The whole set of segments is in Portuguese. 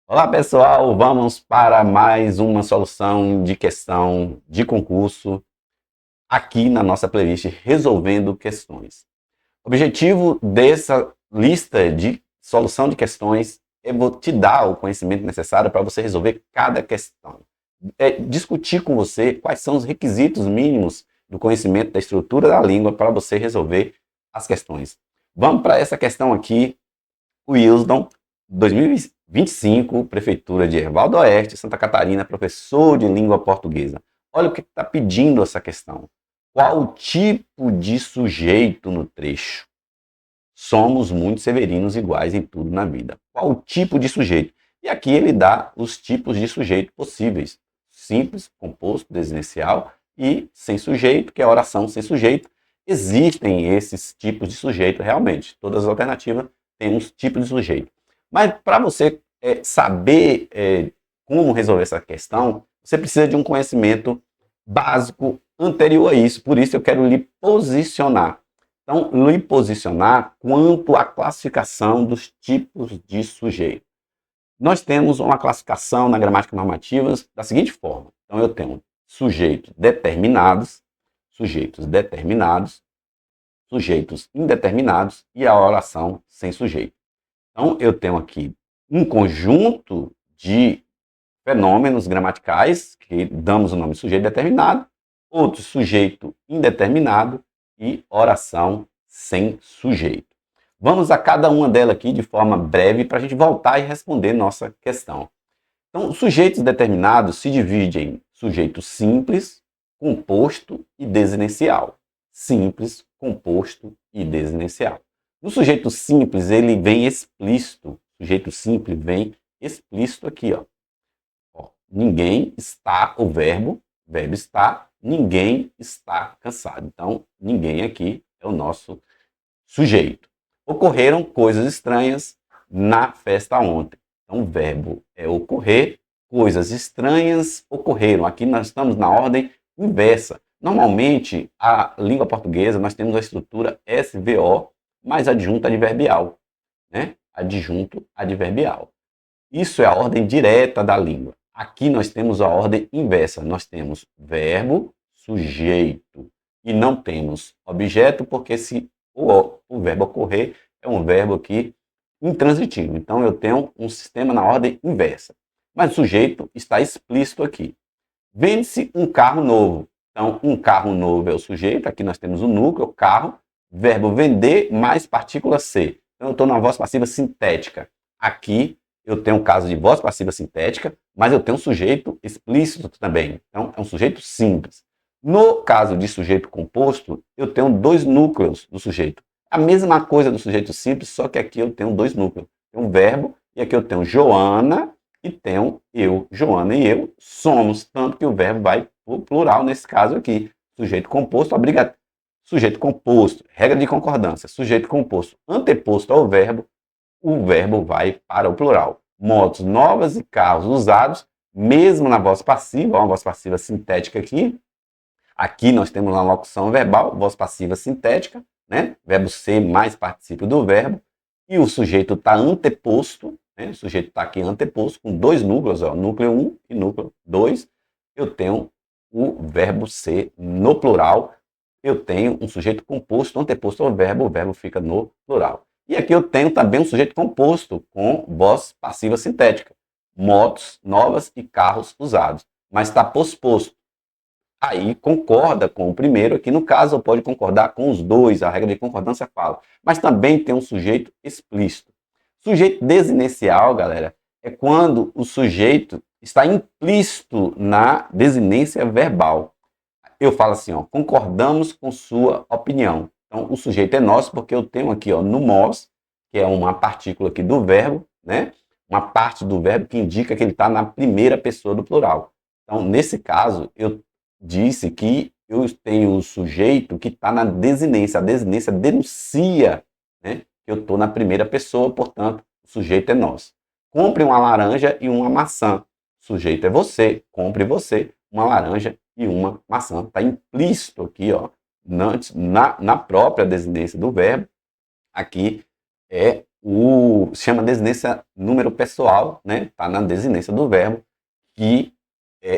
Olá pessoal, vamos para mais uma solução de questão de concurso aqui na nossa playlist Resolvendo Questões. O objetivo dessa lista de solução de questões é te dar o conhecimento necessário para você resolver cada questão. É discutir com você quais são os requisitos mínimos do conhecimento da estrutura da língua para você resolver as questões. Vamos para essa questão aqui. Wilson, 2025, Prefeitura de Erval do Oeste, Santa Catarina, professor de língua portuguesa. Olha o que está pedindo essa questão. Qual o tipo de sujeito no trecho? Somos muito severinos iguais em tudo na vida. Qual o tipo de sujeito? E aqui ele dá os tipos de sujeito possíveis. Simples, composto, desinicial e sem sujeito, que é a oração sem sujeito. Existem esses tipos de sujeito realmente. Todas as alternativas têm uns tipos de sujeito. Mas para você saber como resolver essa questão, você precisa de um conhecimento básico anterior a isso. Por isso eu quero lhe posicionar. Então, lhe posicionar quanto à classificação dos tipos de sujeito. Nós temos uma classificação na gramática normativa da seguinte forma. Então, eu tenho sujeitos determinados, sujeitos indeterminados e a oração sem sujeito. Então, eu tenho aqui um conjunto de fenômenos gramaticais, que damos o nome sujeito determinado, outro sujeito indeterminado e oração sem sujeito. Vamos a cada uma delas aqui de forma breve para a gente voltar e responder nossa questão. Então, sujeitos determinados se dividem em sujeito simples, composto e desinicial. Simples, composto e desinicial. No sujeito simples, ele vem explícito. O sujeito simples vem explícito aqui, ó. Ninguém está, o verbo está, ninguém está cansado. Então, ninguém aqui é o nosso sujeito. Ocorreram coisas estranhas na festa ontem. Então, o verbo é ocorrer, coisas estranhas ocorreram. Aqui nós estamos na ordem inversa. Normalmente, a língua portuguesa, nós temos a estrutura SVO mais adjunto adverbial, né? Adjunto adverbial. Isso é a ordem direta da língua. Aqui nós temos a ordem inversa. Nós temos verbo, sujeito e não temos objeto, porque se o verbo ocorrer é um verbo aqui intransitivo. Então eu tenho um sistema na ordem inversa. Mas o sujeito está explícito aqui. Vende-se um carro novo. Então um carro novo é o sujeito. Aqui nós temos o núcleo, carro, verbo vender mais partícula ser. Então eu estou na voz passiva sintética. Aqui eu tenho um caso de voz passiva sintética, mas eu tenho um sujeito explícito também. Então, é um sujeito simples. No caso de sujeito composto, eu tenho dois núcleos do sujeito. A mesma coisa do sujeito simples, só que aqui eu tenho dois núcleos. Tem um verbo, e aqui eu tenho Joana, e tenho eu. Joana e eu somos, tanto que o verbo vai para o plural nesse caso aqui. Sujeito composto, obrigatório. Sujeito composto, regra de concordância. Sujeito composto anteposto ao verbo, o verbo vai para o plural. Motos novas e carros usados, mesmo na voz passiva, uma voz passiva sintética aqui. Aqui nós temos uma locução verbal, voz passiva sintética, né? Verbo ser mais particípio do verbo. E o sujeito está anteposto, né? O sujeito está aqui anteposto, com dois núcleos, ó, núcleo 1 e núcleo 2. Eu tenho o verbo ser no plural. Eu tenho um sujeito composto anteposto ao verbo, o verbo fica no plural. E aqui eu tenho também um sujeito composto com voz passiva sintética. Motos novas e carros usados. Mas está posposto. Aí concorda com o primeiro, aqui no caso pode concordar com os dois, a regra de concordância fala. Mas também tem um sujeito explícito. Sujeito desinicial, galera, é quando o sujeito está implícito na desinência verbal. Eu falo assim, ó, concordamos com sua opinião. Então, o sujeito é nosso, porque eu tenho aqui, ó, no mos, que é uma partícula aqui do verbo, né? Uma parte do verbo que indica que ele está na primeira pessoa do plural. Então, nesse caso, eu disse que eu tenho o sujeito que está na desinência. A desinência denuncia, né, que eu estou na primeira pessoa, portanto, o sujeito é nosso. Compre uma laranja e uma maçã. O sujeito é você, compre você uma laranja e uma maçã. Está implícito aqui, ó, na própria desinência do verbo. Aqui é chama desinência número pessoal, né? Está na desinência do verbo, que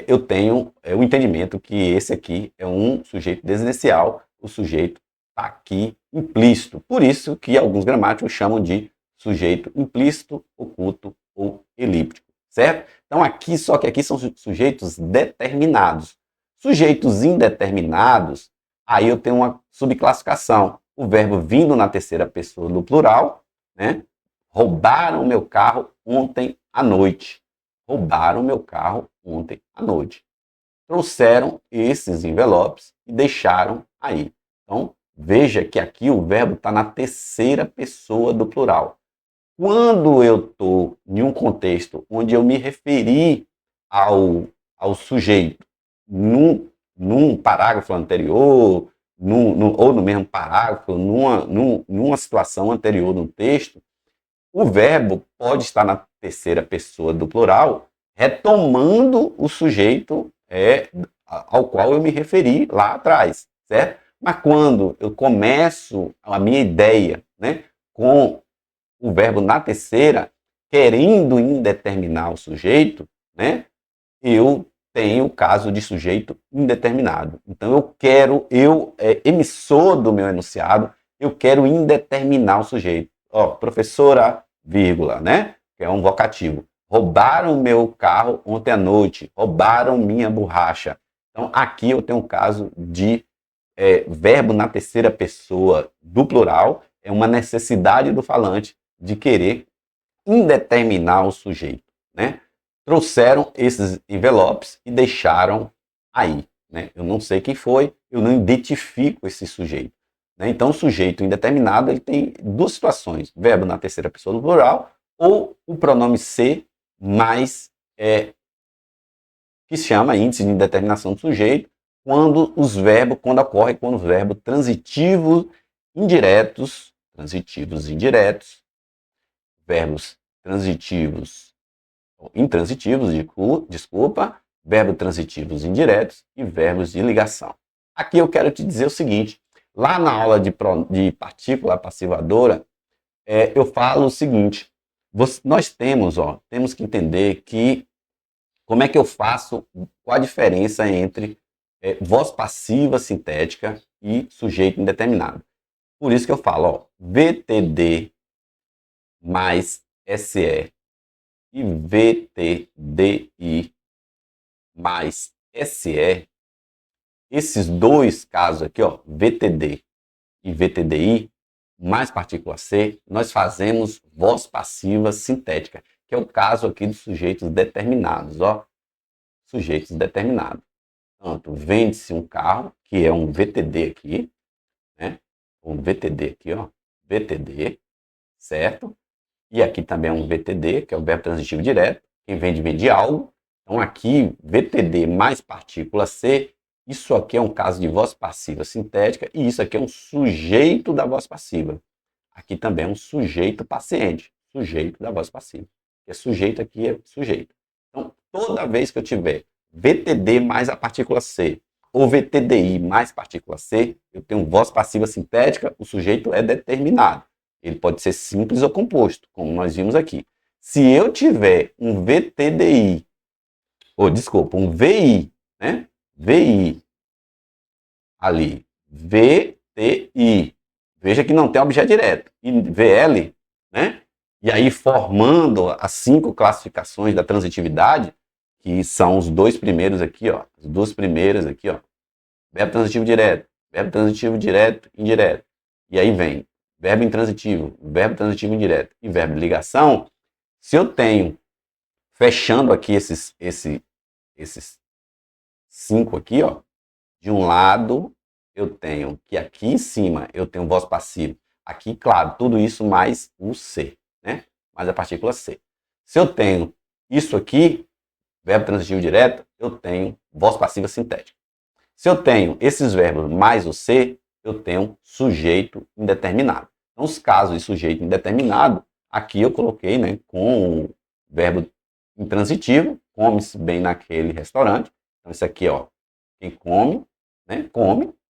eu tenho o entendimento que esse aqui é um sujeito desinencial, o sujeito está aqui implícito. Por isso que alguns gramáticos chamam de sujeito implícito, oculto ou elíptico, certo? Então aqui, só que aqui são sujeitos determinados. Sujeitos indeterminados, aí eu tenho uma subclassificação. O verbo vindo na terceira pessoa do plural, né? Roubaram meu carro ontem à noite. Roubaram meu carro ontem à noite. Trouxeram esses envelopes e deixaram aí. Então, veja que aqui o verbo está na terceira pessoa do plural. Quando eu estou em um contexto onde eu me referi ao sujeito num parágrafo anterior, ou no mesmo parágrafo, numa situação anterior no texto, o verbo pode estar na terceira pessoa do plural, retomando o sujeito ao qual eu me referi lá atrás, certo? Mas quando eu começo a minha ideia, né, com o verbo na terceira, querendo indeterminar o sujeito, né, eu tenho o caso de sujeito indeterminado. Então emissor do meu enunciado, eu quero indeterminar o sujeito. Ó, professora, vírgula, né? Que é um vocativo. Roubaram meu carro ontem à noite. Roubaram minha borracha. Então, aqui eu tenho um caso de verbo na terceira pessoa do plural. É uma necessidade do falante de querer indeterminar o sujeito, né? Trouxeram esses envelopes e deixaram aí, né? Eu não sei quem foi, eu não identifico esse sujeito, né? Então, o sujeito indeterminado, ele tem duas situações: verbo na terceira pessoa do plural ou o pronome ser mais que se chama índice de indeterminação do sujeito, quando os verbos transitivos indiretos, verbos transitivos intransitivos, desculpa, verbos transitivos indiretos e verbos de ligação. Aqui eu quero te dizer o seguinte: lá na aula de partícula passivadora, eu falo o seguinte: nós temos que entender que como é que eu faço, qual a diferença entre voz passiva sintética e sujeito indeterminado. Por isso que eu falo, ó, VTD mais SE e VTDI mais SE, esses dois casos aqui, ó, VTD e VTDI, mais partícula C, nós fazemos voz passiva sintética, que é o caso aqui dos sujeitos determinados, ó, sujeitos determinados. Tanto vende-se um carro, que é um VTD aqui, né? Um VTD aqui, ó, VTD, certo? E aqui também é um VTD, que é o verbo transitivo direto. Quem vende algo. Então aqui, VTD mais partícula C, isso aqui é um caso de voz passiva sintética e isso aqui é um sujeito da voz passiva. Aqui também é um sujeito paciente, sujeito da voz passiva. É sujeito aqui é sujeito. Então, toda vez que eu tiver VTD mais a partícula C ou VTDI mais partícula C, eu tenho voz passiva sintética, o sujeito é determinado. Ele pode ser simples ou composto, como nós vimos aqui. Se eu tiver um VTDI, um VI, né? VI ali, VTI. Veja que não tem objeto direto. E VL, né? E aí formando as 5 classificações da transitividade, que são os dois primeiros aqui, ó. As duas primeiras aqui, ó. Verbo transitivo direto, indireto. E aí vem verbo intransitivo, verbo transitivo indireto e verbo de ligação. Se eu tenho, fechando aqui esses 5 aqui, ó, de um lado eu tenho que aqui em cima eu tenho voz passiva. Aqui, claro, tudo isso mais o C, né? Mais a partícula C. Se eu tenho isso aqui, verbo transitivo direto, eu tenho voz passiva sintética. Se eu tenho esses verbos mais o C, eu tenho sujeito indeterminado. Então, os casos de sujeito indeterminado, aqui eu coloquei, né, com o verbo intransitivo, come-se bem naquele restaurante. Então, isso aqui, ó, quem come,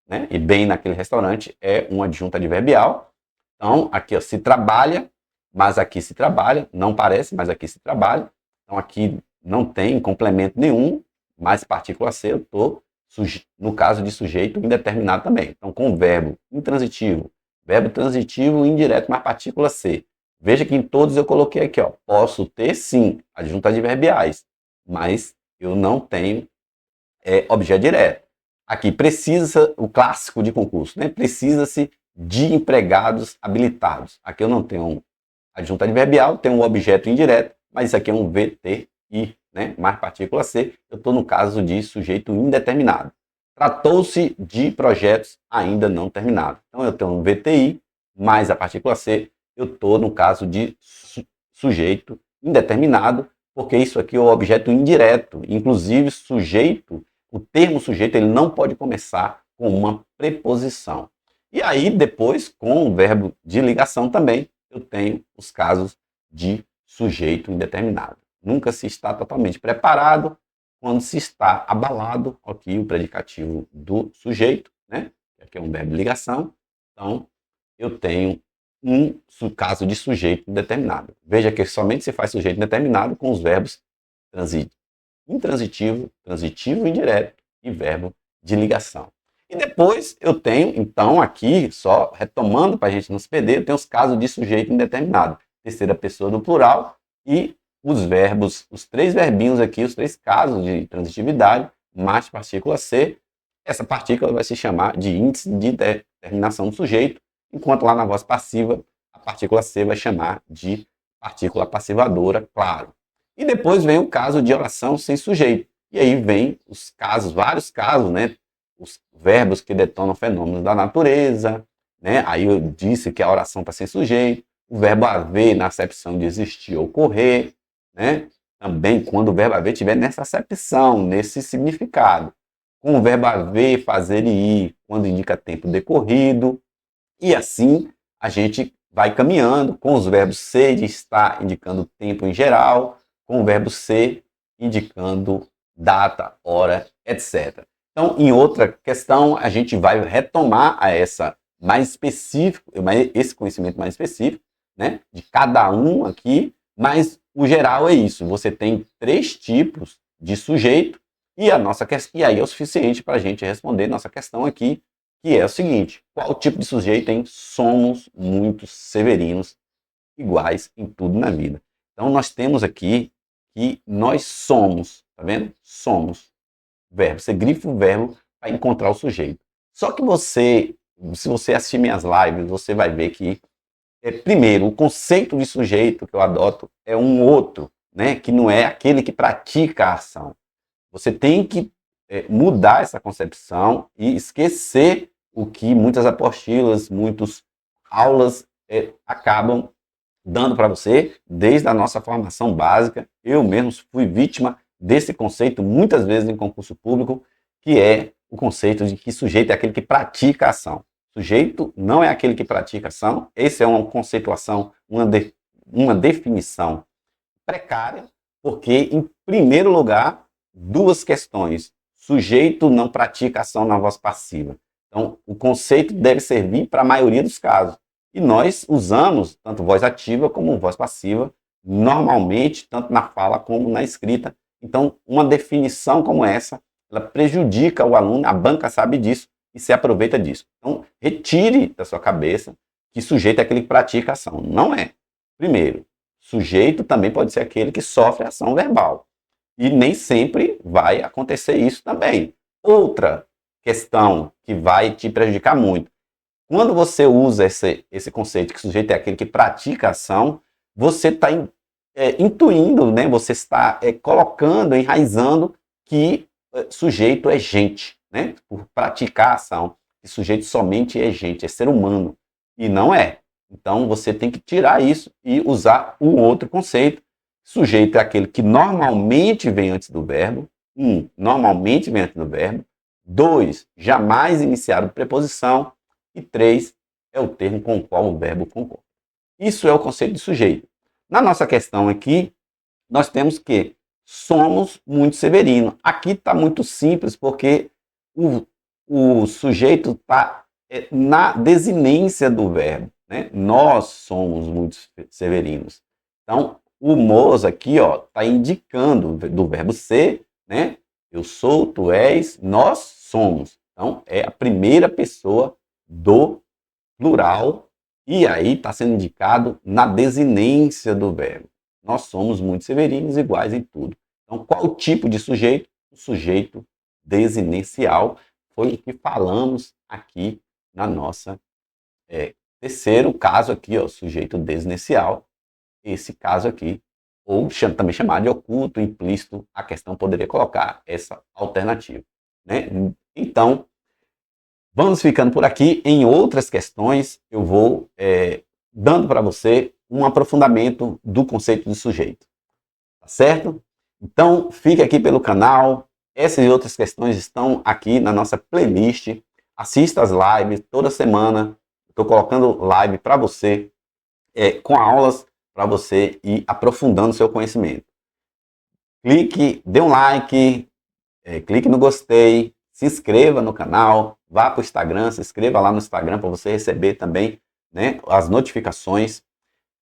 né, e bem naquele restaurante é um adjunto adverbial. Então, aqui, ó, se trabalha mas aqui se trabalha, não parece, mas aqui se trabalha. Então aqui não tem complemento nenhum, mas partícula ser, eu estou no caso de sujeito indeterminado também. Então com o verbo transitivo indireto mais partícula ser. Veja que em todos eu coloquei aqui, ó, posso ter sim adjuntos adverbiais, mas eu não tenho objeto direto. Aqui precisa, o clássico de concurso, né? Precisa-se de empregados habilitados. Aqui eu não tenho um adjunto adverbial, tenho um objeto indireto, mas isso aqui é um VTI, né? Mais partícula C, eu estou no caso de sujeito indeterminado. Tratou-se de projetos ainda não terminados. Então eu tenho um VTI mais a partícula C, eu estou no caso de sujeito indeterminado, porque isso aqui é o objeto indireto. Inclusive, sujeito, o termo sujeito, ele não pode começar com uma preposição. E aí, depois, com o verbo de ligação também, eu tenho os casos de sujeito indeterminado. Nunca se está totalmente preparado quando se está abalado, aqui o predicativo do sujeito, né? Aqui é um verbo de ligação. Então, eu tenho um caso de sujeito indeterminado. Veja que somente se faz sujeito indeterminado com os verbos intransitivo, transitivo indireto e verbo de ligação. E depois eu tenho, então, aqui, só retomando para a gente não se perder, eu tenho os casos de sujeito indeterminado. Terceira pessoa do plural e os verbos, os três verbinhos aqui, os três casos de transitividade, mais partícula C. Essa partícula vai se chamar de índice de determinação do sujeito, enquanto lá na voz passiva, a partícula C vai chamar de partícula passivadora, claro. E depois vem o caso de oração sem sujeito. E aí vem os casos, vários casos, né? Os verbos que detonam fenômenos da natureza, né? Aí eu disse que a oração está sem sujeito. O verbo haver na acepção de existir ou ocorrer, né? Também quando o verbo haver estiver nessa acepção, nesse significado. Com o verbo haver, fazer e ir, quando indica tempo decorrido. E assim a gente vai caminhando com os verbos ser e estar indicando tempo em geral, com o verbo ser indicando data, hora, etc. Então, em outra questão, a gente vai retomar a essa mais específico, esse conhecimento mais específico, né, de cada um aqui, mas o geral é isso. Você tem 3 tipos de sujeito e a nossa questão, e aí é o suficiente para a gente responder nossa questão aqui, que é o seguinte: qual tipo de sujeito tem? Somos muito severinos, iguais em tudo na vida. Então nós temos aqui que nós somos, tá vendo? Somos. Verbo. Você grifa o verbo para encontrar o sujeito. Só que se você assistir minhas lives, você vai ver que, primeiro, o conceito de sujeito que eu adoto é um outro, né? Que não é aquele que pratica a ação. Você tem que mudar essa concepção e esquecer o que muitas apostilas, muitas aulas acabam dando para você, desde a nossa formação básica. Eu mesmo fui vítima desse conceito muitas vezes em concurso público, que é o conceito de que sujeito é aquele que pratica a ação. Sujeito não é aquele que pratica a ação. Essa é uma conceituação, uma definição precária, porque, em primeiro lugar, 2 questões. Sujeito não pratica ação na voz passiva. Então, o conceito deve servir para a maioria dos casos. E nós usamos tanto voz ativa como voz passiva, normalmente, tanto na fala como na escrita. Então, uma definição como essa, ela prejudica o aluno, a banca sabe disso e se aproveita disso. Então, retire da sua cabeça que sujeito é aquele que pratica ação. Não é. Primeiro, sujeito também pode ser aquele que sofre ação verbal. E nem sempre vai acontecer isso também. Outra questão que vai te prejudicar muito: quando você usa esse conceito que sujeito é aquele que pratica a ação, você está intuindo, né? Você está colocando, enraizando que sujeito é gente, né? Por praticar a ação. E sujeito somente é gente, é ser humano. E não é. Então você tem que tirar isso e usar o outro conceito. Sujeito é aquele que normalmente vem antes do verbo. Normalmente vem antes do verbo. 2, jamais iniciado preposição. E 3, é o termo com o qual o verbo concorda. Isso é o conceito de sujeito. Na nossa questão aqui, nós temos que somos muito severinos. Aqui está muito simples, porque o sujeito está na desinência do verbo. né? Nós somos muito severinos. Então, o mos aqui, ó, está indicando do verbo ser, né? Eu sou, tu és, nós somos. Então, é a primeira pessoa do plural e aí está sendo indicado na desinência do verbo. Nós somos muito severinos, iguais em tudo. Então, qual o tipo de sujeito? O sujeito desinencial foi o que falamos aqui na nossa terceiro caso aqui, ó, sujeito desinencial. Esse caso aqui, ou também chamado de oculto, implícito, a questão poderia colocar essa alternativa, né? Então, vamos ficando por aqui. Em outras questões, eu vou dando para você um aprofundamento do conceito de sujeito. Tá certo? Então, fique aqui pelo canal. Essas e outras questões estão aqui na nossa playlist. Assista as lives toda semana. Estou colocando live para você, com aulas para você ir aprofundando seu conhecimento. Clique, dê um like, clique no gostei, se inscreva no canal, vá para o Instagram, se inscreva lá no Instagram para você receber também, né, as notificações.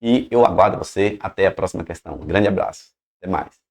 E eu aguardo você até a próxima questão. Um grande abraço. Até mais.